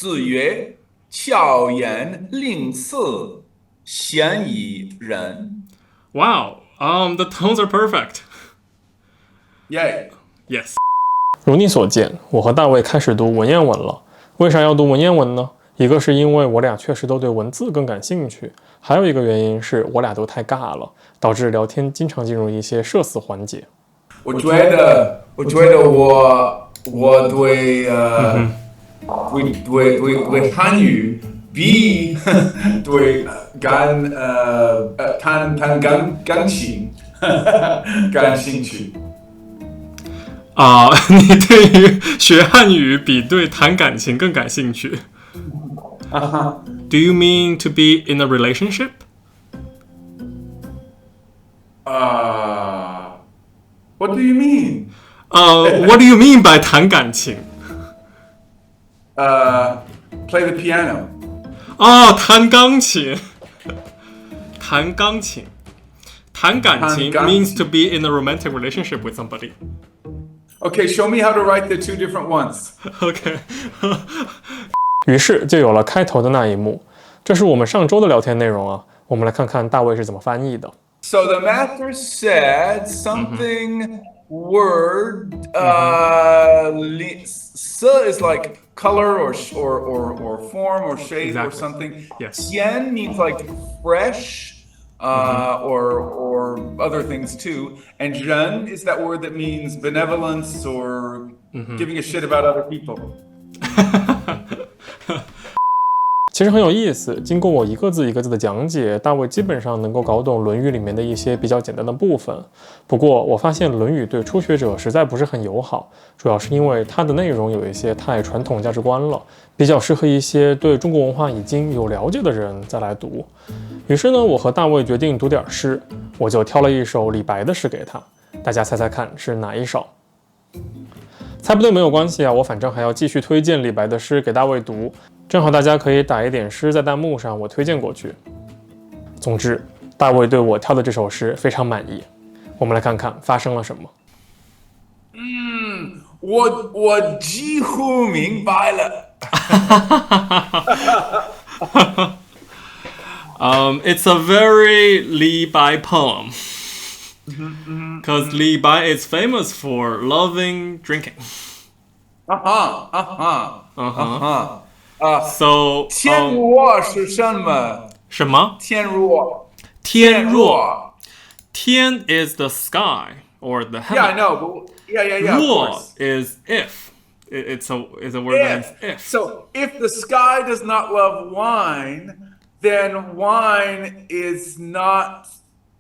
子曰：巧言令色，鲜矣仁。Wow, the tones are perfect. Yay. Yes. 如你所见，我和大卫开始读文言文了。为啥要读文言文呢？一个是因为我俩确实都对文字更感兴趣，还有一个原因是我俩都太尬了，导致聊天经常进入一些社死环节。我觉得我对汉语比对谈感情感兴趣。你对于学汉语比对谈感情更感兴趣。Do you mean to be in a relationship? What do you mean? What do you mean by 谈感情？Play the piano. 弹钢琴。弹钢琴。谈感情 means to be in a romantic relationship with somebody. Okay, show me how to write the two different ones. Okay. 于是就有了开头的那一幕。这是我们上周的聊天内容啊，我们来看看大卫是怎么翻译的。So the master said something word is like color or form or shape exactly. or something. Yes. Xian means like fresh or other things too. And ren is that word that means benevolence or giving a shit about other people. 其实很有意思，经过我一个字一个字的讲解，大卫基本上能够搞懂《论语》里面的一些比较简单的部分。不过我发现《论语》对初学者实在不是很友好，主要是因为它的内容有一些太传统价值观了，比较适合一些对中国文化已经有了解的人再来读。于是呢，我和大卫决定读点诗，我就挑了一首李白的诗给他，大家猜猜看是哪一首？猜不对没有关系啊，我反正还要继续推荐李白的诗给大卫读，正好大家可以打一点诗在弹幕上，我推荐过去。总之，大卫对我挑的这首诗非常满意。我们来看看发生了什么。我几乎明白了。It's a very Li Bai poem. Because Li Bai is famous for loving drinking. So 天若是什么？什么？天若。天若。天 is the sky or the heaven. Yeah, I know. Yeah. 若 is if. It's a word that means if. So if the sky does not love wine, then wine is not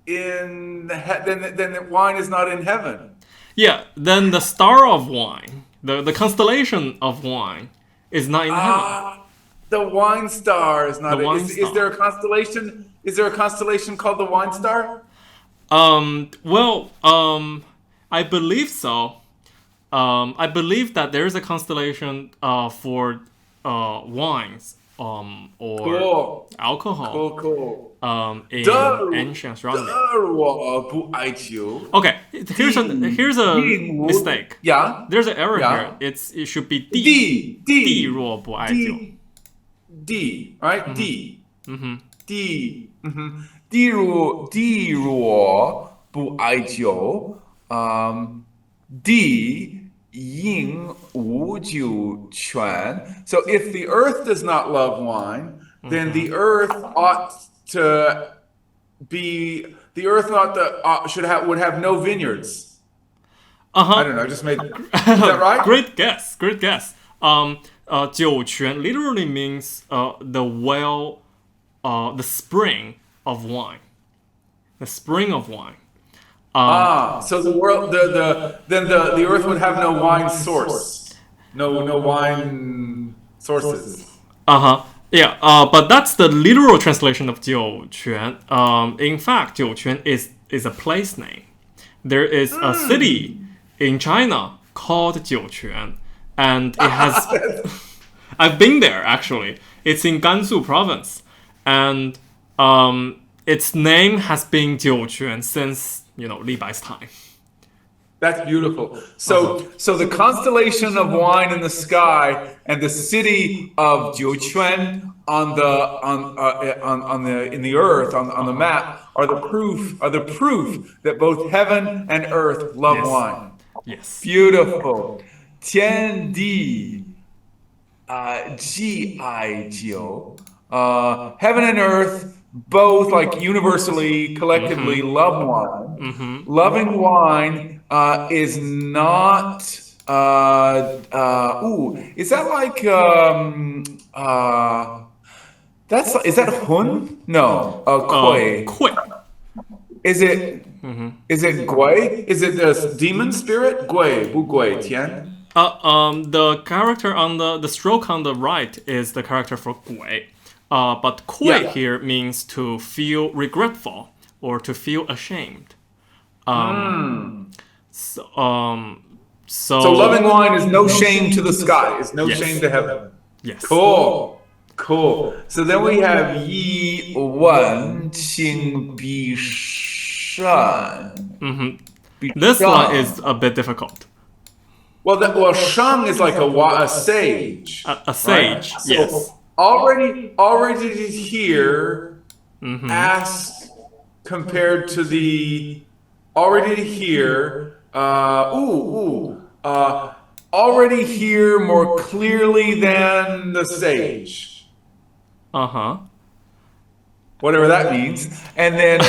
then wine is not in heaven. Yeah, then the star of wine, the constellation of wine, is not in heaven. The wine star is not. Is there a constellation? Is there a constellation called the wine star? I believe so. I believe that there is a constellation for wines or cool. alcohol. Cool. In ancient astronomy. Okay, here's a mistake. Yeah. There's an error here. It should be D. D 若不爱酒. D, right? D. D. D 若不爱酒. D 应无酒权. So if the earth does not love wine, then the earth ought to be would have no vineyards. I don't know. I just made. Is that right? Great guess. 酒泉 literally means the well, the spring of wine. The spring of wine. So the world, the earth would have no wine source, no wine sources. Yeah, but that's the literal translation of 酒泉. In fact, 酒泉 is a place name. There is a city in China called 酒泉, and it has. I've been there actually. It's in Gansu province, and its name has been 酒泉 since Li Bai's time. That's beautiful. So the constellation of wine in the sky and the city of Jiuquan in the earth on the map are the proof that both heaven and earth love wine. Yes. Beautiful. 天地 Gi 酒 heaven and earth both like universally, collectively love wine. Loving wine is not is that like is that hun? No, koi. Kui. Is it gui? Is it the demon spirit? Gui, bu gui, tian? The character on the stroke on the right is the character for gui. But kui here means to feel regretful or to feel ashamed. So loving wine is no shame to the sky. It's no shame to heaven. Yes. Cool. So then we have yi wen qing bi shan. This one is a bit difficult. Well, shang is like a sage. A sage, right? yes. So already here, ask compared to the already here. Already here more clearly than the sage. Whatever that means. And then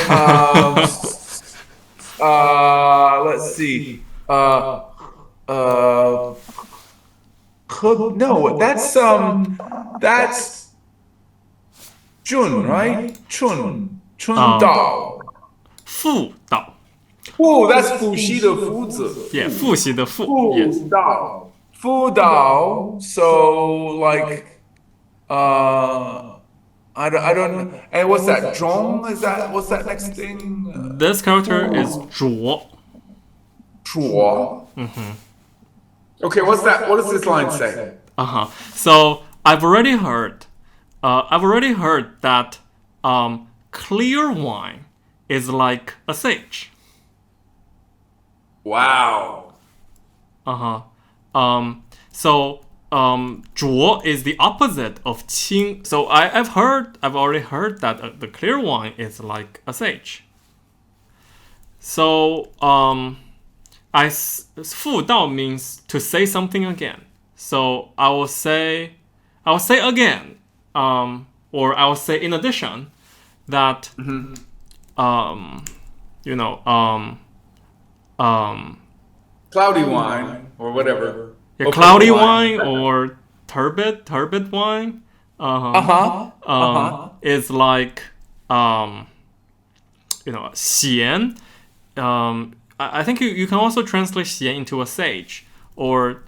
let's see. No, that's Jun, right? Chun Dao. Fu Dao. Oh, that's Fu Xi de Fu Zi. Yeah, 复习的复. Yes. Fu Dao. So like, I don't. And what's that? Zhong? What's that next thing? This character is 浊. Okay, what's that? What does this line say? So I've already heard that clear wine is like a sage. Wow. So 浊 is the opposite of 清. So I've already heard that the clear wine is like a sage. So 复道 means to say something again. So I will say again, or I will say in addition that Cloudy wine or whatever. Cloudy wine or turbid wine. Is like 咸. I think you can also translate 咸 into a sage, or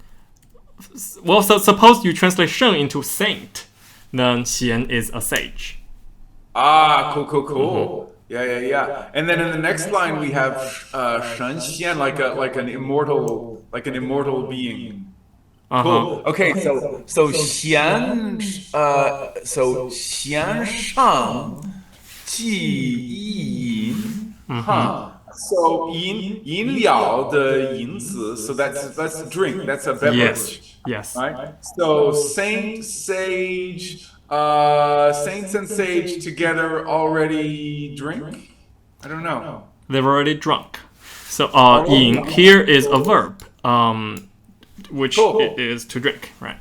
well, so suppose you translate 圣 into saint, then 咸 is a sage. Cool. Yeah. And then in the next line we have 神仙 like an immortal being. Cool. Okay, so 咸上即一饮 So 饮料的饮子 so that's drink, that's a beverage. Yes. Right? So saints and sage together already drink? I don't know. They've already drunk. So 饮 here is a verb, which is to drink, right?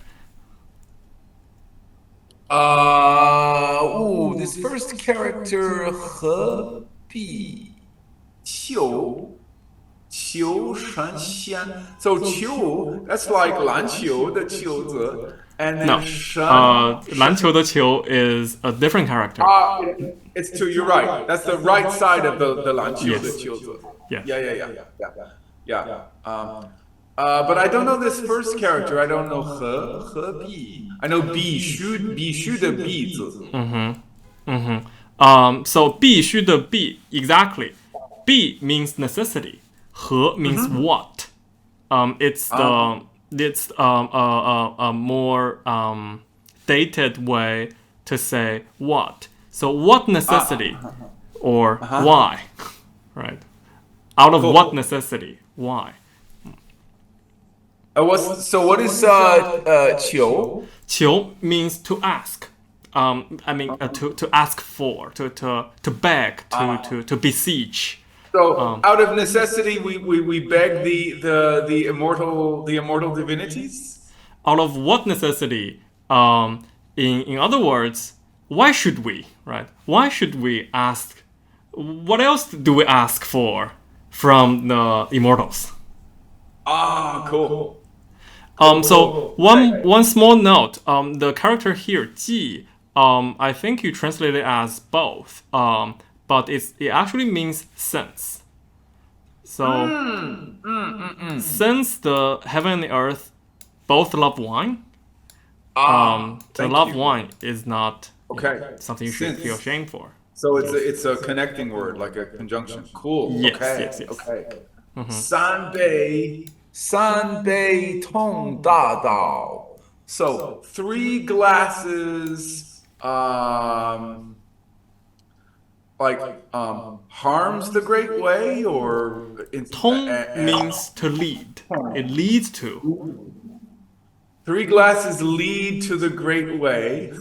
This first character 何必求神仙 So 球 that's like 篮球的球字 and then No. 神 篮球的球 is a different character. It's two, you're right. That's the right side of the 篮球的球字 Yeah. Yeah. But I don't know this first character. I don't know 何必 I know 必须的必字 So 必须的必 exactly. 必 means necessity. 何 means what. It's a more dated way to say what. So what necessity or why, right? Out of what necessity? Why? what is 求？求 means to ask. I mean to ask for, to beg, to beseech. So out of necessity, we beg the immortal divinities. Out of what necessity? In other words, why should we, right? Why should we ask? What else do we ask for from the immortals? Cool. So one small note. The character here, 记, I think you translate it as both. But it actually means since. So since the heaven and the earth both love wine, to love wine is not something you should feel ashamed for. So it's a connecting word, like a conjunction. Cool. Yes, okay. yes. Okay. 三杯痛大道. So 3 glasses harms the great way, or 通 means to lead. It leads to. 3 glasses lead to the great way.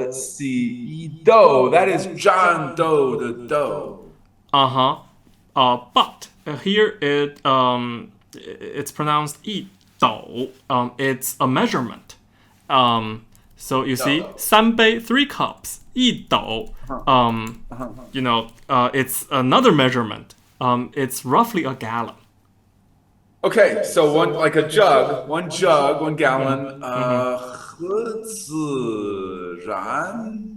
Let's see. 一斗, that is John Doe the Doe. But here it's pronounced 一斗. It's a measurement. So you see, 三杯, 3 cups. 一斗. It's another measurement. It's roughly a gallon. Okay, so like a jug, 1 gallon. 和自然.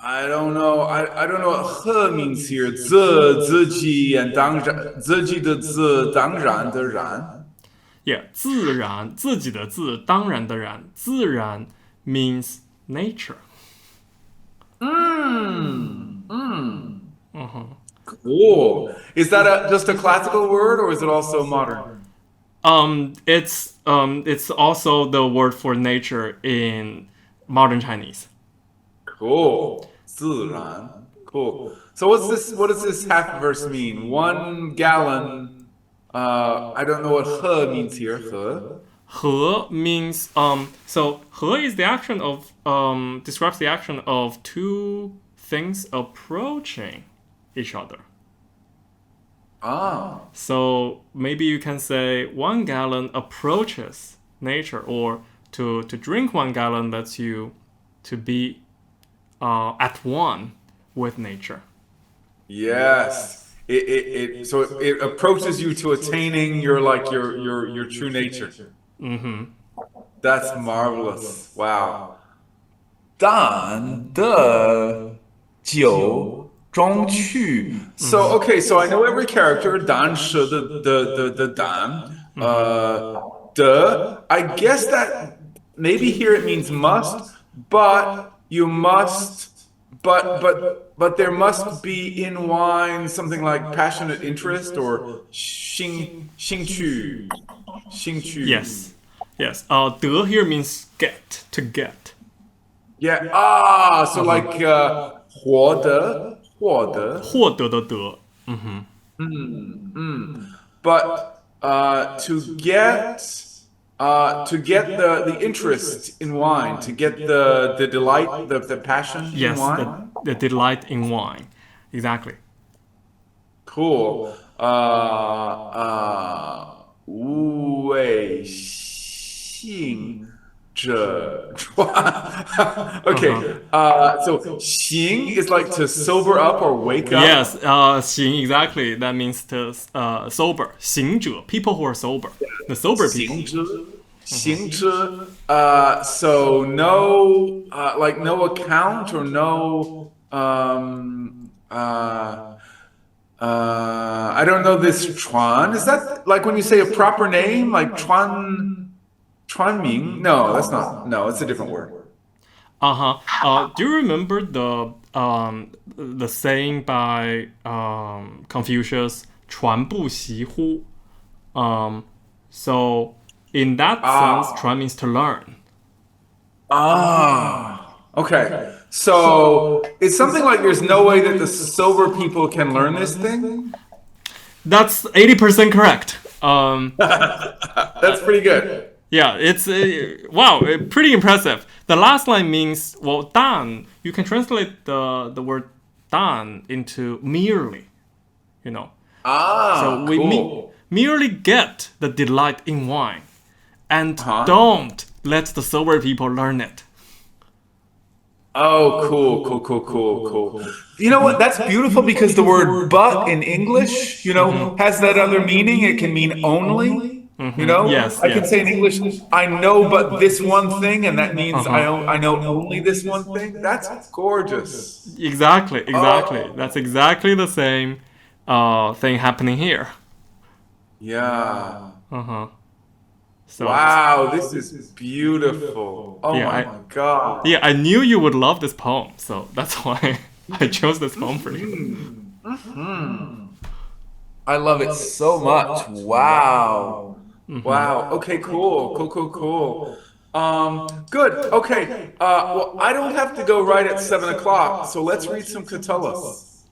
I don't know. I don't know what 和 means here. 自己 and 当然, 自己的自, 当然的然. Yeah, 自然, 自己的自, 当然的然. 自然 means nature. Cool. Is that just a classical word, or is it also modern? It's also the word for nature in modern Chinese. Cool. 自然. Cool. So what does this half verse mean? 1 gallon. I don't know what 和 means here. 和. 和 means so 和 is the action of describes the action of 2 things approaching each other. So maybe you can say 1 gallon approaches nature, or to drink 1 gallon lets you to be at one with nature. Yes. So it approaches you to attaining your true nature. That's marvelous. Wow. 淡的酒中去. So okay, so I know every character. 淡是the 淡. I guess that maybe here it means must, but you must. But there must be in wine something like passionate interest or 兴趣. Yes. 得 here means get, to get. Yeah. So like 获得. 获得的得. But to get the interest in wine, to get the delight, the passion in wine. The delight in wine. Exactly. Cool. 无为信者传. Okay. So 醒 is like to sober up or wake up. Yes. 醒 exactly. That means to sober. 醒者, people who are sober. The sober people. 醒之. So no, like no account or no. I don't know this 传. Is that like when you say a proper name, like 传名? No, that's not. No, it's a different word. Do you remember the saying by Confucius, 传不习乎? So in that sense, 传 means to learn. Okay. So it's something like there's no way that the sober people can learn this thing. That's 80% correct. That's pretty good. Yeah, it's wow, pretty impressive. The last line means, well, dan. You can translate the word dan into merely, you know. So we cool. merely get the delight in wine, and don't let the sober people learn it. Oh, cool. You know what? That's beautiful because the word but in English, has that other meaning. It can mean only. Yes, I can say in English, I know but this one thing, and that means I know only this one thing. That's gorgeous. Exactly. That's exactly the same thing happening here. Yeah. So, Wow, this is beautiful. Oh Yeah, my God. yeah, I knew you would love this poem, so that's why I chose this poem for you. I love it so much. Wow. Wow. Okay, cool. Good. Okay. Well, I don't have to go right at 7:00, so let's read some Catullus.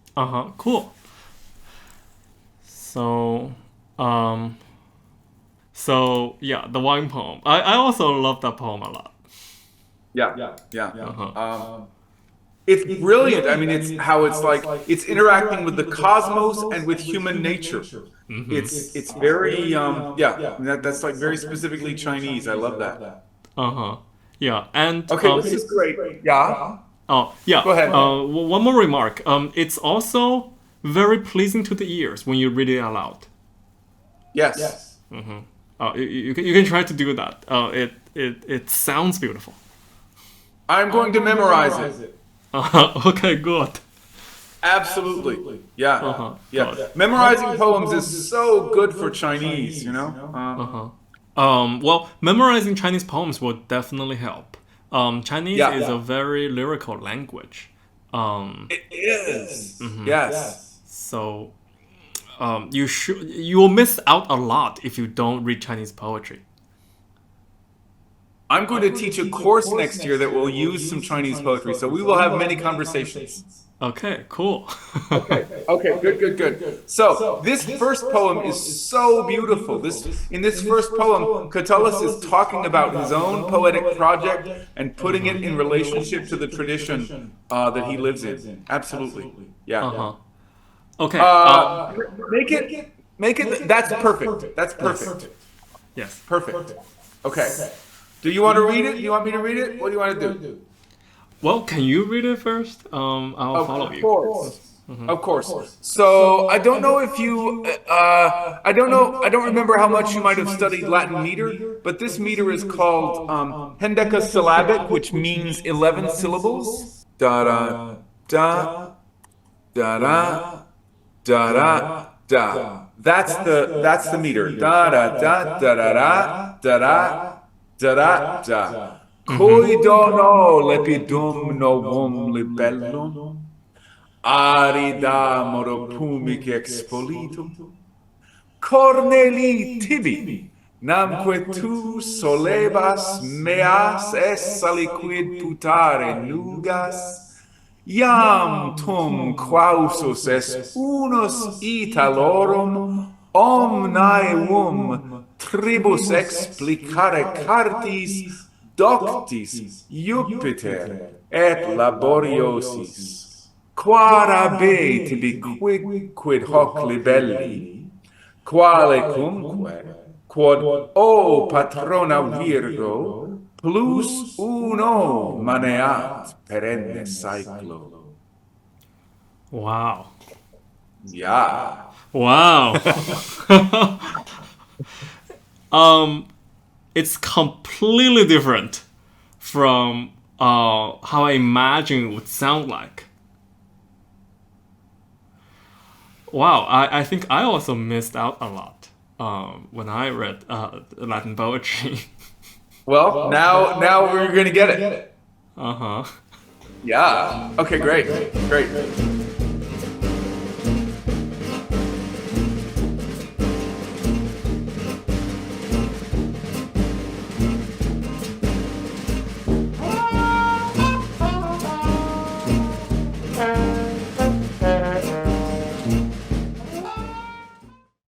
Cool. So yeah, the wine poem. I also love that poem a lot. Yeah. It's brilliant. I mean, it's how it's like it's interacting with the cosmos and with human nature. It's very that's like very specifically Chinese. I love that. Yeah, and Okay, this is great. Yeah. Oh yeah. Go ahead. One more remark. It's also very pleasing to the ears when you read it aloud. Yes. You can try to do that. It sounds beautiful. I'm going to memorize it. Okay, good. Absolutely. Yeah. Memorizing poems is so good for Chinese, Well, memorizing Chinese poems will definitely help. Chinese is a very lyrical language. It is. Yes. So you will miss out a lot if you don't read Chinese poetry. I'm going to teach a course next year that will use some Chinese poetry, so we will have many conversations. Okay, cool. Okay, good. So this first poem is so beautiful. In this first poem, Catullus is talking about his own poetic project and putting it in relationship to the tradition that he lives in. Absolutely, yeah. Okay. Make it. That's perfect. That's perfect. Yes. Perfect. Okay. Do you want to read it? Do you want me to read it? What do you want to do? Well, can you read it first? I'll follow you. Of course. So I don't know if you, I don't remember how much you might have studied Latin meter, but this meter is called hendecasyllabic, which means 11 syllables. Da da da da da da da da. That's the meter. Da da da da da da da da da da. Cui dono lepidum novum libellum, arida modopumic expolitum, Corneli tibi, namque tu solebas meas es aliquid putare nugas, iam tum quausus es unus Italorum omnium tribus explicare cartis doctis Jupiter et laboriosis, quarabe tibi quid hoc libelli, quale cumque, quod o patrona Virgo, plus uno maneat perenne saeclo. Wow. Yeah. Wow. It's completely different from how I imagine it would sound like. Wow, I think I also missed out a lot when I read Latin poetry. Well, now we're gonna get it. Uh-huh. Yeah. Okay, great.